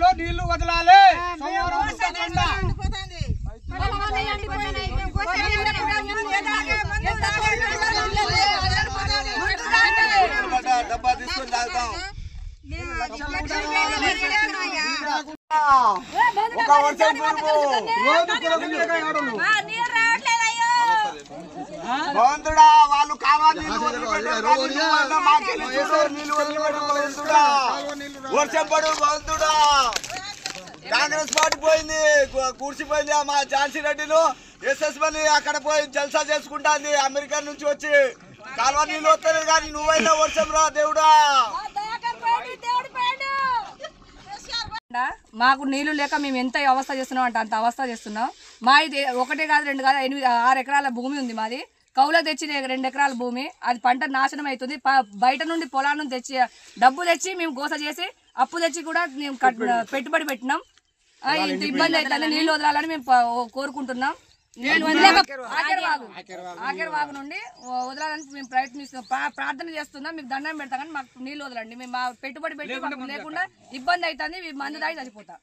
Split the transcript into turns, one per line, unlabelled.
వాగులో నీళ్లు వదలాలి.
డబ్బా తీసుకొని తాగుతాం. ఒక వర్షం భగవంతుడా వాళ్ళు కావాలి వర్షం పడు భగవంతుడా. కాంగ్రెస్ పార్టీ పోయింది, కూర్చిపోయింది. మా ఝాన్సీ రెడ్డిను ఎస్ఎస్బి అక్కడ పోయి జల్సా చేసుకుంటాంది. అమెరికా నుంచి వచ్చి కాలువ నీళ్ళు వస్తలేదు కానీ నువ్వైనా వర్షం రా దేవుడా.
మాకు నీళ్లు లేక మేము ఎంత అవస్థ చేస్తున్నాం అంటే అంత అవస్థ చేస్తున్నాం. మా ఇది 1 కాదు 2 కాదు 6 ఎకరాల భూమి ఉంది మాది. కౌలో తెచ్చి 2 ఎకరాల భూమి, అది పంట నాశనం అవుతుంది. బయట నుండి పొలాల నుంచి తెచ్చి డబ్బు తెచ్చి మేము గోస చేసి అప్పు తెచ్చి కూడా మేము పెట్టుబడి పెట్టినాం. ఇంత ఇబ్బంది అవుతుంది. నీళ్ళు వదలాలని మేము కోరుకుంటున్నాం. ఆఖరి వాగు నుండి వదలాలని మేము ప్రయత్నిస్తున్నాం, ప్రార్థన చేస్తున్నాం. మీకు దండం పెడతాం కానీ మాకు నీళ్ళు వదలండి. మేము పెట్టుబడి పెట్టి లేకుండా ఇబ్బంది అవుతుంది. మందు దాగి చచ్చిపోతాం.